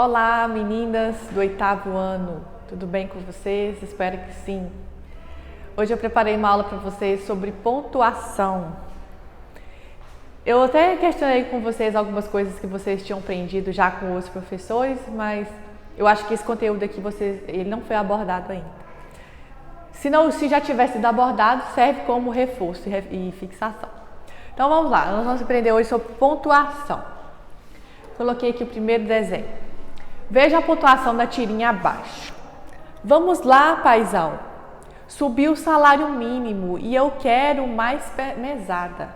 Olá, meninas do 8º ano, tudo bem com vocês? Espero que sim. Hoje eu preparei uma aula para vocês sobre pontuação. Eu até questionei com vocês algumas coisas que vocês tinham aprendido já com os professores, mas eu acho que esse conteúdo aqui ele não foi abordado ainda. Se já tivesse sido abordado, serve como reforço e fixação. Então vamos lá, nós vamos aprender hoje sobre pontuação. Coloquei aqui o primeiro desenho. Veja a pontuação da tirinha abaixo. Vamos lá, paizão. Subiu o salário mínimo e eu quero mais mesada.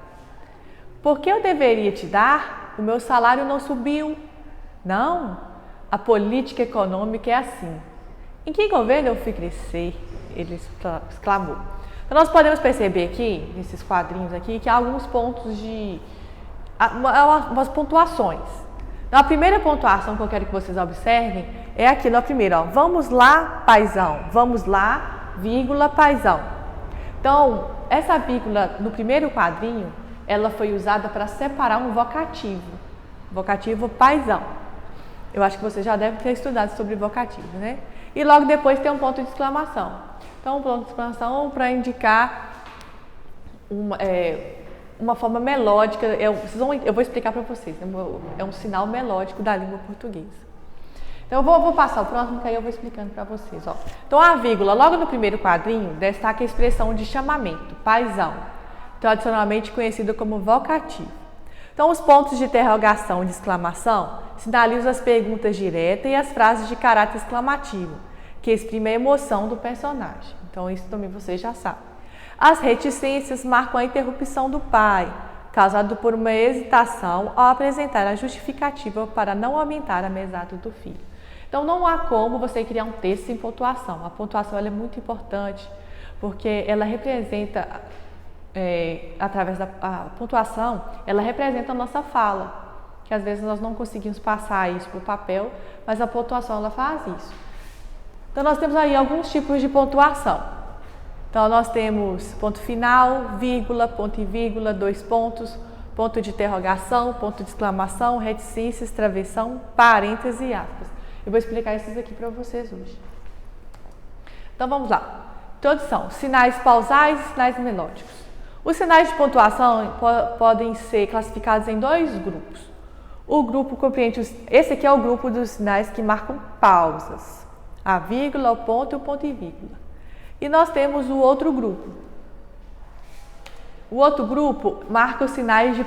Por que eu deveria te dar? O meu salário não subiu. Não, a política econômica é assim. Em que governo eu fui crescer? Ele exclamou. Então, nós podemos perceber aqui, nesses quadrinhos aqui, que há alguns pontos umas pontuações. Então, a primeira pontuação que eu quero que vocês observem é aqui na primeira, ó. Vamos lá, paizão. Vamos lá, vírgula, paizão. Então, essa vírgula no primeiro quadrinho, ela foi usada para separar um vocativo. Vocativo paizão. Eu acho que você já deve ter estudado sobre vocativo, né? E logo depois tem um ponto de exclamação. Então, um ponto de exclamação para indicar uma forma melódica. Eu vou explicar para vocês. É um sinal melódico da língua portuguesa. Então, eu vou passar o próximo, que aí eu vou explicando para vocês. Ó. Então, a vírgula, logo no primeiro quadrinho, destaca a expressão de chamamento, paizão, tradicionalmente conhecido como vocativo. Então, os pontos de interrogação e de exclamação sinalizam as perguntas diretas e as frases de caráter exclamativo, que exprimem a emoção do personagem. Então, isso também vocês já sabem. As reticências marcam a interrupção do pai, causada por uma hesitação ao apresentar a justificativa para não aumentar a mesada do filho. Então, não há como você criar um texto sem pontuação. A pontuação ela é muito importante, porque ela representa, através da pontuação, ela representa a nossa fala, que às vezes nós não conseguimos passar isso para o papel, mas a pontuação ela faz isso. Então, nós temos aí alguns tipos de pontuação. Então, nós temos ponto final, vírgula, ponto e vírgula, dois pontos, ponto de interrogação, ponto de exclamação, reticências, travessão, parêntese e aspas. Eu vou explicar esses aqui para vocês hoje. Então, vamos lá. Todos são sinais pausais e sinais melódicos. Os sinais de pontuação podem ser classificados em dois grupos. O grupo compreende esse aqui é o grupo dos sinais que marcam pausas. A vírgula, o ponto e o ponto e vírgula. E nós temos o outro grupo. O outro grupo marca os sinais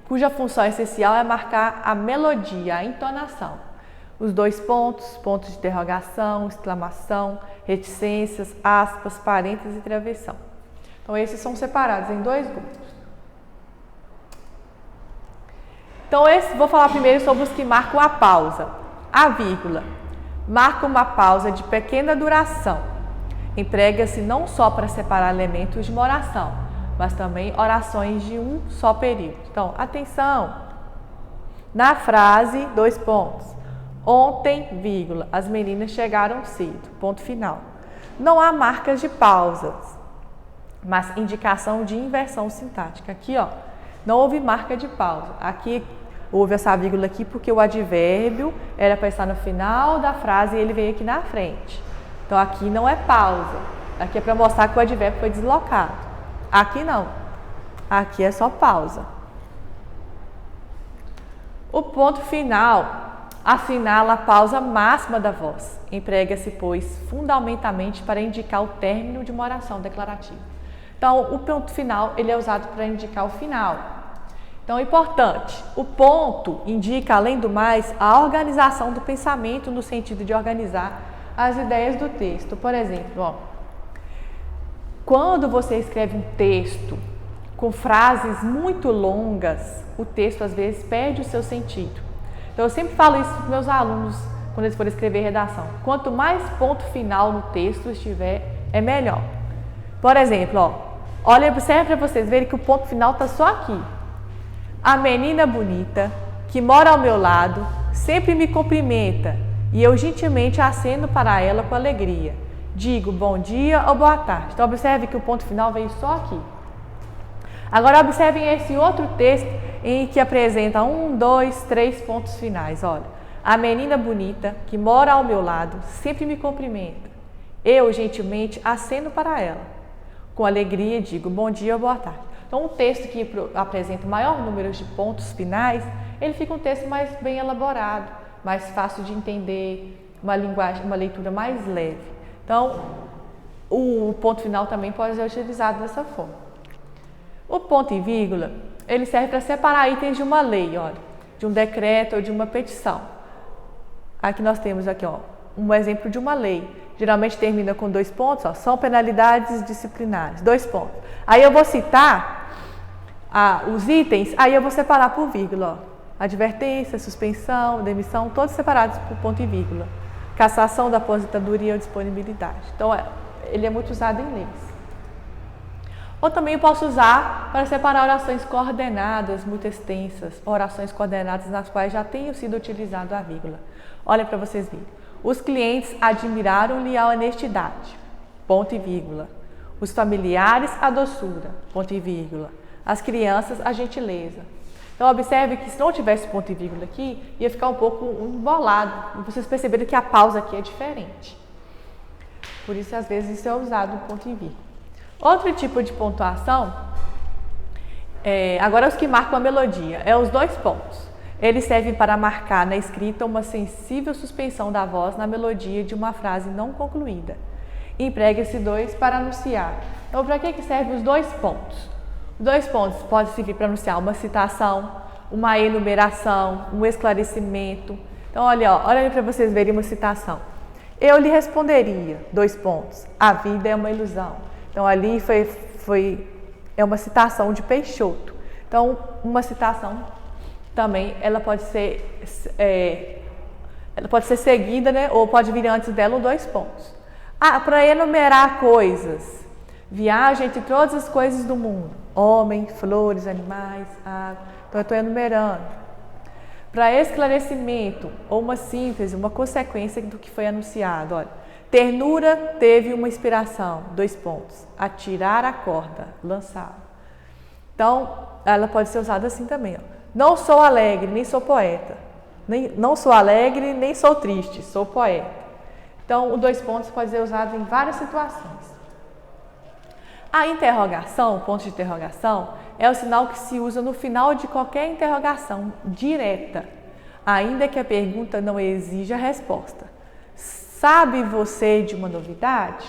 cuja função essencial é marcar a melodia, a entonação. Os dois pontos, pontos de interrogação, exclamação, reticências, aspas, parênteses e travessão. Então, esses são separados em dois grupos. Então, vou falar primeiro sobre os que marcam a pausa. A vírgula marca uma pausa de pequena duração. Emprega-se não só para separar elementos de uma oração, mas também orações de um só período. Então, atenção! Na frase, dois pontos. Ontem, vírgula, as meninas chegaram cedo. Ponto final. Não há marcas de pausas, mas indicação de inversão sintática. Aqui, ó, não houve marca de pausa. Aqui houve essa vírgula aqui porque o advérbio era para estar no final da frase e ele veio aqui na frente. Então, aqui não é pausa. Aqui é para mostrar que o advérbio foi deslocado. Aqui não. Aqui é só pausa. O ponto final assinala a pausa máxima da voz. Emprega-se, pois, fundamentalmente para indicar o término de uma oração declarativa. Então, o ponto final ele é usado para indicar o final. Então, é importante, o ponto indica, além do mais, a organização do pensamento no sentido de organizar as ideias do texto. Por exemplo, ó, quando você escreve um texto com frases muito longas, o texto às vezes perde o seu sentido. Então, eu sempre falo isso para os meus alunos quando eles forem escrever redação. Quanto mais ponto final no texto estiver, é melhor. Por exemplo, ó, observe para vocês verem que o ponto final está só aqui. A menina bonita, que mora ao meu lado, sempre me cumprimenta e eu gentilmente aceno para ela com alegria. Digo bom dia ou boa tarde. Então, observe que o ponto final veio só aqui. Agora, observem esse outro texto em que apresenta 1, 2, 3 pontos finais. Olha, A menina bonita que mora ao meu lado sempre me cumprimenta. Eu, gentilmente, aceno para ela. Com alegria, digo bom dia ou boa tarde. Então, um texto que apresenta maior número de pontos finais, ele fica um texto mais bem elaborado, mais fácil de entender, uma linguagem, uma leitura mais leve. Então, o ponto final também pode ser utilizado dessa forma. O ponto e vírgula, ele serve para separar itens de uma lei, olha, de um decreto ou de uma petição. Aqui nós temos aqui, ó, um exemplo de uma lei. Geralmente termina com 2 pontos, ó, são penalidades disciplinares, 2 pontos. Aí eu vou citar os itens, aí eu vou separar por vírgula, ó. Advertência, suspensão, demissão, todos separados por ponto e vírgula. Cassação da aposentadoria ou disponibilidade. Então, ele é muito usado em leis. Ou também eu posso usar para separar orações coordenadas, muito extensas, orações coordenadas nas quais já tenham sido utilizado a vírgula. Olha para vocês verem. Os clientes admiraram-lhe a honestidade, ponto e vírgula. Os familiares, a doçura, ponto e vírgula. As crianças, a gentileza. Então, observe que se não tivesse ponto e vírgula aqui, ia ficar um pouco embolado. E vocês perceberam que a pausa aqui é diferente. Por isso, às vezes, isso é usado ponto e vírgula. Outro tipo de pontuação, agora os que marcam a melodia, os 2 pontos. Eles servem para marcar na escrita uma sensível suspensão da voz na melodia de uma frase não concluída. Emprega-se 2 para anunciar. Então, para que servem os 2 pontos? Os 2 pontos podem servir para anunciar uma citação, uma enumeração, um esclarecimento. Então, olha para vocês verem uma citação. Eu lhe responderia, 2 pontos, a vida é uma ilusão. Então, ali é uma citação de Peixoto. Então, uma citação também, ela pode ser seguida, né? Ou pode vir antes dela 2 pontos. Para enumerar coisas, viagem entre todas as coisas do mundo, homem, flores, animais, água. Então, eu estou enumerando. Para esclarecimento, ou uma síntese, uma consequência do que foi anunciado. Olha, ternura teve uma inspiração, 2 pontos. Atirar a corda, lançar. Então, ela pode ser usada assim também. Ó. Não sou alegre, nem sou poeta. Não sou alegre, nem sou triste, sou poeta. Então, o 2 pontos pode ser usado em várias situações. A interrogação, ponto de interrogação, é o sinal que se usa no final de qualquer interrogação direta, ainda que a pergunta não exija resposta. Sabe você de uma novidade?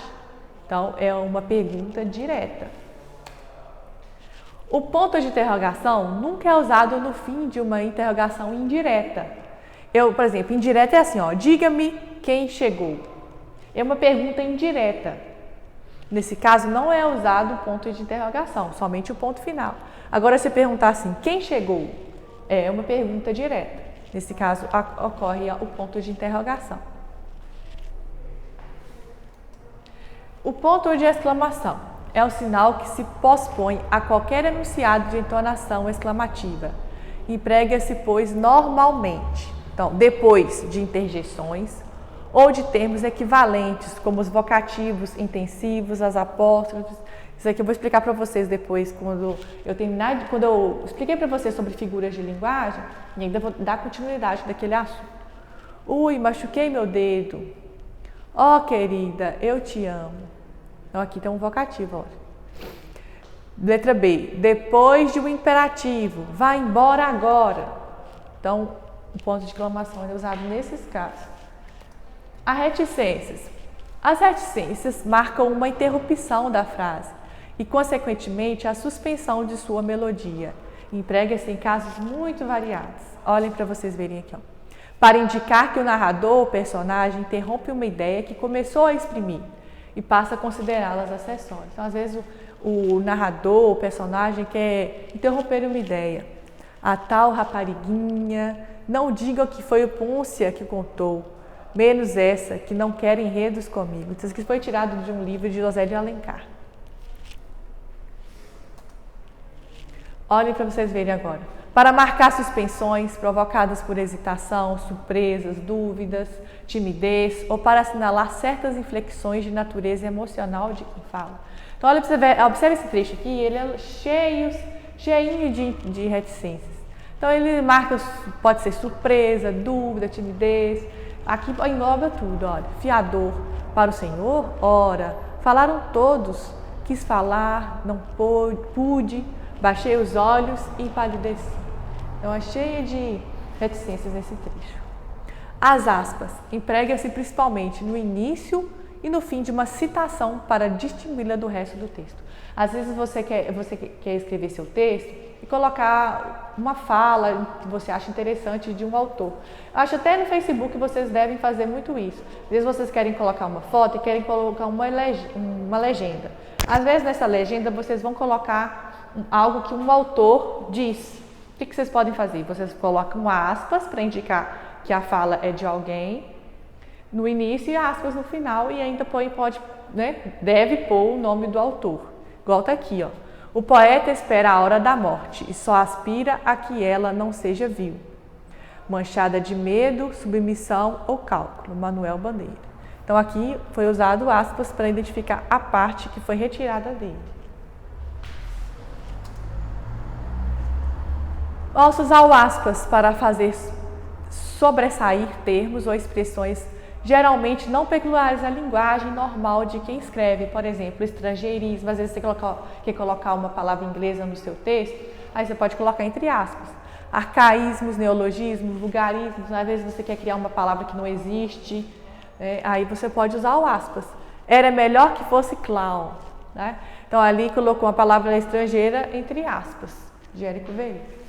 Então, é uma pergunta direta. O ponto de interrogação nunca é usado no fim de uma interrogação indireta. Por exemplo, indireta é assim, ó, diga-me quem chegou. É uma pergunta indireta. Nesse caso, não é usado o ponto de interrogação, somente o ponto final. Agora, se perguntar assim, quem chegou? É uma pergunta direta. Nesse caso, ocorre o ponto de interrogação. O ponto de exclamação é o sinal que se pospõe a qualquer enunciado de entonação exclamativa. Emprega-se, pois, normalmente, então, depois de interjeições ou de termos equivalentes, como os vocativos intensivos, as apóstrofes. Isso aqui eu vou explicar para vocês depois, quando eu expliquei para vocês sobre figuras de linguagem, e ainda vou dar continuidade daquele assunto. Ui, machuquei meu dedo. Ó, querida, eu te amo. Então, aqui tem um vocativo, olha. Letra B. Depois de um imperativo, vá embora agora. Então, o ponto de exclamação é usado nesses casos. As reticências. As reticências marcam uma interrupção da frase e, consequentemente, a suspensão de sua melodia. Emprega-se em casos muito variados. Olhem para vocês verem aqui. Ó. Para indicar que o narrador ou personagem interrompe uma ideia que começou a exprimir e passa a considerá-las acessórias. Então, às vezes, o narrador, o personagem quer interromper uma ideia. A tal rapariguinha, não diga que foi o Pôncia que contou, menos essa, que não quer enredos comigo. Isso aqui foi tirado de um livro de José de Alencar. Olhem para vocês verem agora. Para marcar suspensões provocadas por hesitação, surpresas, dúvidas, timidez ou para assinalar certas inflexões de natureza emocional de quem fala. Então, olha para você ver, observe esse trecho aqui, ele é cheinho de reticências. Então ele marca, pode ser surpresa, dúvida, timidez. Aqui engloba tudo, olha. Fiador para o Senhor, ora. Falaram todos, quis falar, não pude, baixei os olhos e empalideci. Então é cheia de reticências nesse trecho. As aspas, emprega-se principalmente no início e no fim de uma citação para distingui-la do resto do texto. Às vezes você quer escrever seu texto e colocar uma fala que você acha interessante de um autor. Acho até no Facebook vocês devem fazer muito isso. Às vezes vocês querem colocar uma foto e querem colocar uma legenda. Às vezes nessa legenda vocês vão colocar algo que um autor diz. O que vocês podem fazer? Vocês colocam aspas para indicar que a fala é de alguém no início e aspas no final e ainda deve pôr o nome do autor. Igual tá aqui, ó. O poeta espera a hora da morte e só aspira a que ela não seja vil. Manchada de medo, submissão ou cálculo. Manuel Bandeira. Então aqui foi usado aspas para identificar a parte que foi retirada dele. Posso usar o aspas para fazer sobressair termos ou expressões geralmente não peculiares à linguagem normal de quem escreve. Por exemplo, estrangeirismo. Às vezes você quer colocar uma palavra inglesa no seu texto, aí você pode colocar entre aspas. Arcaísmos, neologismos, vulgarismos. Às vezes você quer criar uma palavra que não existe, aí você pode usar o aspas. Era melhor que fosse clown. Né? Então ali colocou uma palavra estrangeira entre aspas, de Érico Veríssimo.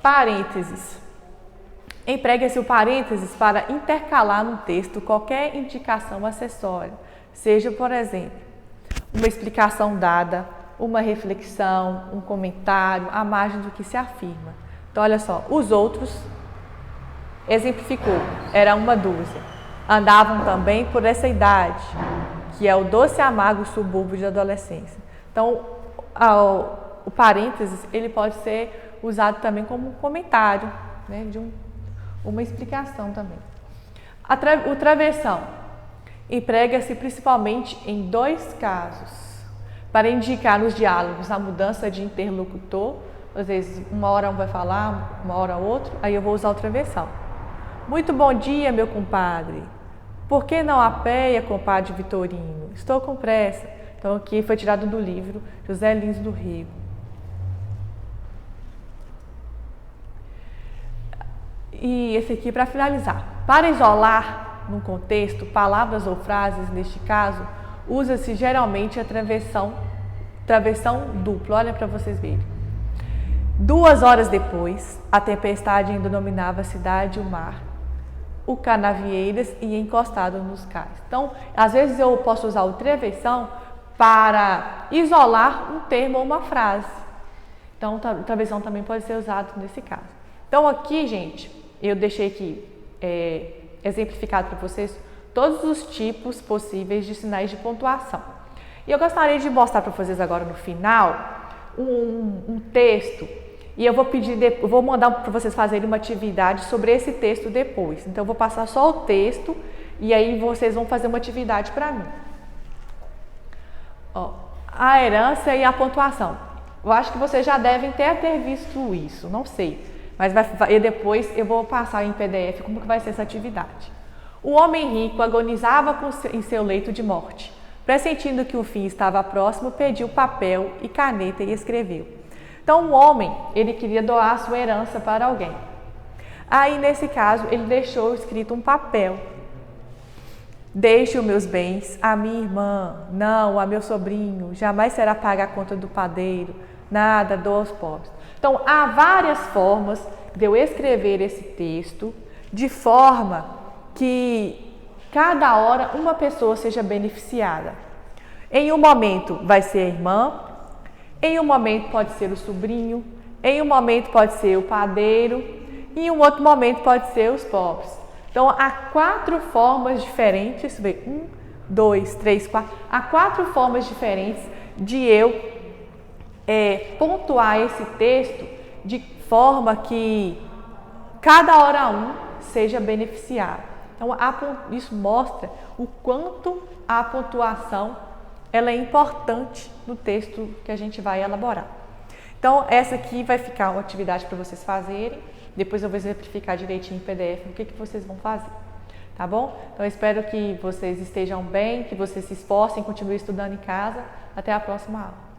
Parênteses. Emprega-se o parênteses para intercalar no texto qualquer indicação acessória, seja, por exemplo, uma explicação dada, uma reflexão, um comentário, à margem do que se afirma. Então, olha só, os outros, exemplificou, era uma dúzia. Andavam também por essa idade, que é o doce e amargo subúrbio de adolescência. Então, o parênteses, ele pode ser usado também como um comentário, né, de uma explicação também. O travessão emprega-se principalmente em dois casos, para indicar nos diálogos a mudança de interlocutor. Às vezes uma hora um vai falar, uma hora outro, aí eu vou usar o travessão. Muito bom dia, meu compadre. Por que não apeia, compadre Vitorino? Estou com pressa. Então aqui foi tirado do livro José Lins do Rego. E esse aqui para finalizar. Para isolar num contexto palavras ou frases, neste caso, usa-se geralmente a travessão dupla. Olha para vocês verem. 2 horas depois, a tempestade ainda dominava a cidade e o mar. O canavieiras ia encostado nos cais. Então, às vezes eu posso usar o travessão para isolar um termo ou uma frase. Então, o travessão também pode ser usado nesse caso. Então, aqui, gente, eu deixei aqui exemplificado para vocês todos os tipos possíveis de sinais de pontuação. E eu gostaria de mostrar para vocês agora no final um texto. E eu vou mandar para vocês fazerem uma atividade sobre esse texto depois. Então, eu vou passar só o texto e aí vocês vão fazer uma atividade para mim. Ó, a herança e a pontuação. Eu acho que vocês já devem ter visto isso, não sei. Mas depois eu vou passar em PDF como que vai ser essa atividade. O homem rico agonizava em seu leito de morte. Pressentindo que o fim estava próximo, pediu papel e caneta e escreveu. Então, o homem, ele queria doar sua herança para alguém. Aí, nesse caso, ele deixou escrito um papel. Deixe os meus bens a minha irmã, não a meu sobrinho, jamais será paga a conta do padeiro, nada dou aos pobres. Então, há várias formas de eu escrever esse texto de forma que cada hora uma pessoa seja beneficiada. Em um momento vai ser a irmã, em um momento pode ser o sobrinho, em um momento pode ser o padeiro e em um outro momento pode ser os pobres. Então, há 4 formas diferentes, 1, 2, 3, 4, há 4 formas diferentes de eu pontuar esse texto de forma que cada hora um seja beneficiado. Então, isso mostra o quanto a pontuação ela é importante no texto que a gente vai elaborar. Então, essa aqui vai ficar uma atividade para vocês fazerem. Depois eu vou exemplificar direitinho em PDF o que vocês vão fazer. Tá bom? Então, eu espero que vocês estejam bem, que vocês se esforcem, continuem estudando em casa. Até a próxima aula.